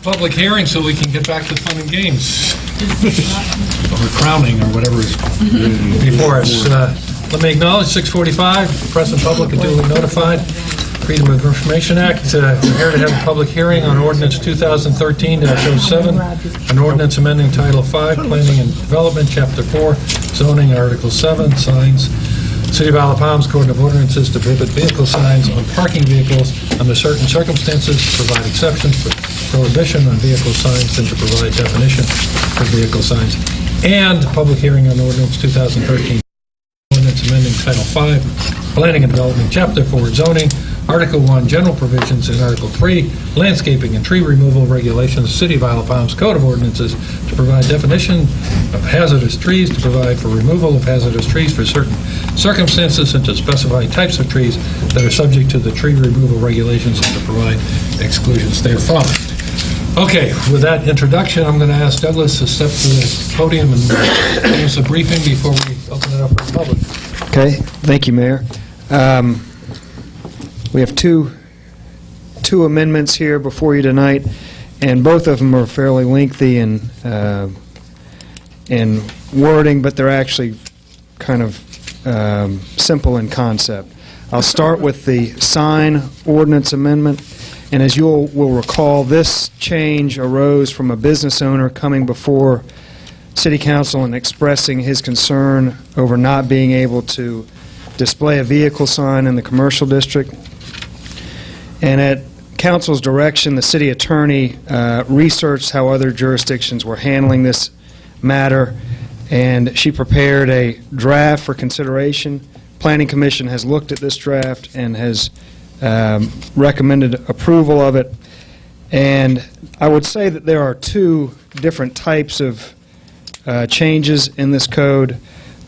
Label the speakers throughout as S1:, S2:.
S1: public hearing so we can get back to fun and games. Or crowning, or whatever is before us. Let me acknowledge 6:45, press and public are duly notified. Freedom of Information Act, we're here to have a public hearing on Ordinance 2013-07, an ordinance amending Title 5, Planning and Development, Chapter 4, Zoning, Article 7, Signs. City of Isle of Palms Code of Ordinances to prohibit vehicle signs on parking vehicles under certain circumstances, to provide exceptions for prohibition on vehicle signs, and to provide definition for vehicle signs. And public hearing on Ordinance 2013, ordinance amending Title 5, Planning and Development, Chapter 4, Zoning, Article 1, General Provisions, and Article 3, Landscaping and Tree Removal Regulations, City of Isle of Palms Code of Ordinances, to provide definition of hazardous trees, to provide for removal of hazardous trees for certain circumstances, and to specify types of trees that are subject to the tree removal regulations, and to provide exclusions therefrom. Okay, with that introduction, I'm going to ask Douglas to step to the podium and give us a briefing before we open it up for the public.
S2: Okay, thank you, Mayor. We have two amendments here before you tonight, and both of them are fairly lengthy in wording, but they're actually kind of simple in concept. I'll start with the sign ordinance amendment, and as you will recall, this change arose from a business owner coming before City Council and expressing his concern over not being able to display a vehicle sign in the commercial district. And at Council's direction, the City Attorney researched how other jurisdictions were handling this matter, and she prepared a draft for consideration. Planning Commission has looked at this draft and has recommended approval of it. And I would say that there are two different types of changes in this code.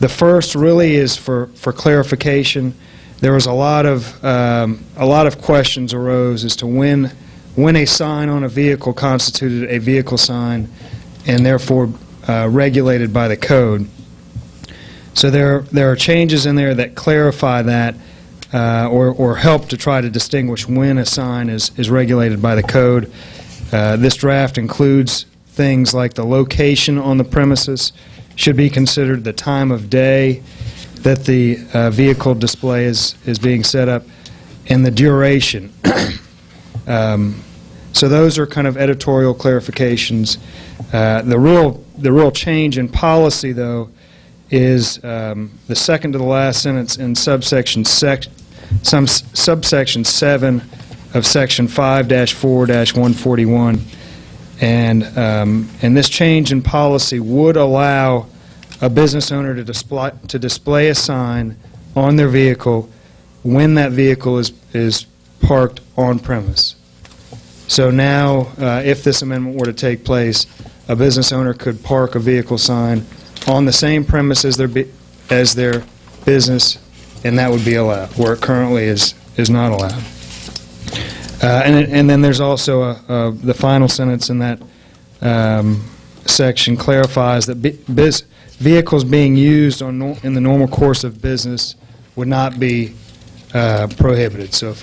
S2: The first really is for clarification. There was a lot of questions arose as to when a sign on a vehicle constituted a vehicle sign, and therefore regulated by the code. So there are changes in there that clarify that, or help to try to distinguish when a sign is regulated by the code. This draft includes things like the location on the premises should be considered, the time of day that the vehicle display is being set up, and the duration. So those are kind of editorial clarifications. The real change in policy, though, is the second to the last sentence in subsection 7 of section 5-4-141, and this change in policy would allow a business owner to display a sign on their vehicle when that vehicle is parked on premise. So now, if this amendment were to take place, a business owner could park a vehicle sign on the same premise as their business, and that would be allowed, where it currently is not allowed. And then there's also the final sentence in that section clarifies that vehicles being used in the normal course of business would not be prohibited. So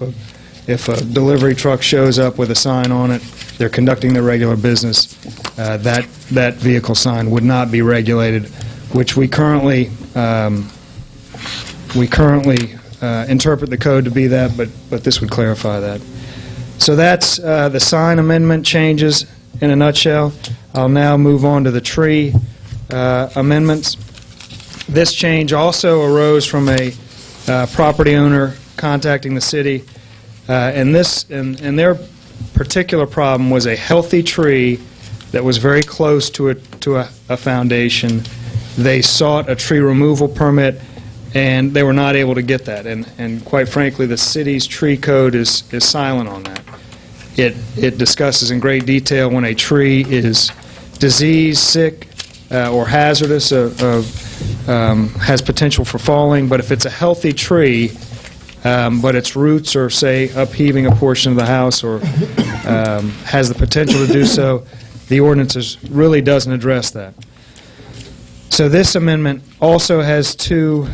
S2: if a delivery truck shows up with a sign on it, they're conducting their regular business, that vehicle sign would not be regulated, which we currently interpret the code to be that, but this would clarify that. So that's the sign amendment changes in a nutshell. I'll now move on to the tree amendments. This change also arose from a property owner contacting the city, and their particular problem was a healthy tree that was very close to a foundation. They sought a tree removal permit, and they were not able to get that. And quite frankly, the city's tree code is silent on that. It discusses in great detail when a tree is diseased, sick, or hazardous, has potential for falling. But if it's a healthy tree, but its roots are, say, upheaving a portion of the house or has the potential to do so, the ordinance really doesn't address that. So this amendment also has two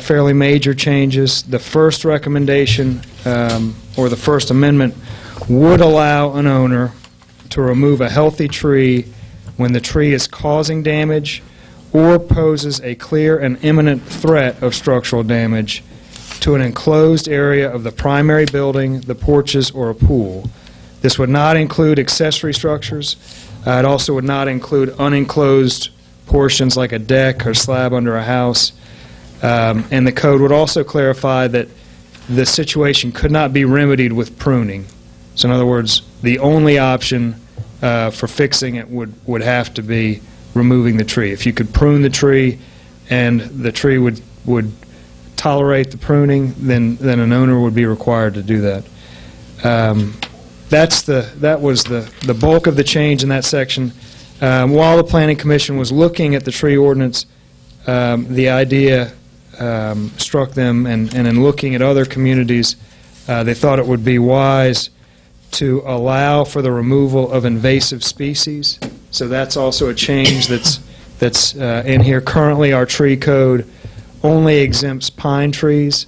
S2: fairly major changes. The first recommendation, or the first amendment, would allow an owner to remove a healthy tree when the tree is causing damage or poses a clear and imminent threat of structural damage to an enclosed area of the primary building, the porches, or a pool. This would not include accessory structures. It also would not include unenclosed portions like a deck or slab under a house. And the code would also clarify that the situation could not be remedied with pruning. So in other words, the only option for fixing it would have to be removing the tree. If you could prune the tree and the tree would tolerate the pruning, then an owner would be required to do that. That was the bulk of the change in that section. While the Planning Commission was looking at the tree ordinance, the idea struck them, and in looking at other communities, they thought it would be wise to allow for the removal of invasive species. So that's also a change that's in here. Currently, our tree code only exempts pine trees,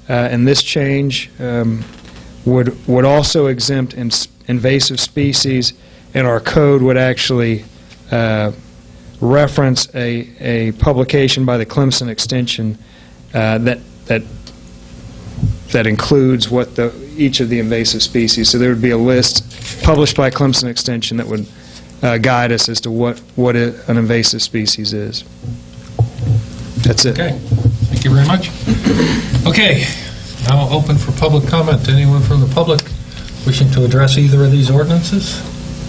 S2: and this change would also exempt invasive species, and our code would actually reference a publication by the Clemson Extension that includes what each of the invasive species. So there would be a list published by Clemson Extension that would guide us as to what an invasive species is. That's it.
S1: Okay. Thank you very much. Okay. Now open for public comment. Anyone from the public wishing to address either of these ordinances?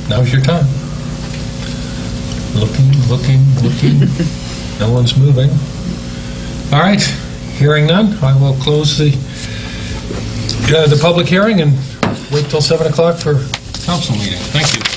S1: Now's your time. Looking. No one's moving. All right. Hearing none, I will close the public hearing and wait till 7 o'clock for council meeting. Thank you.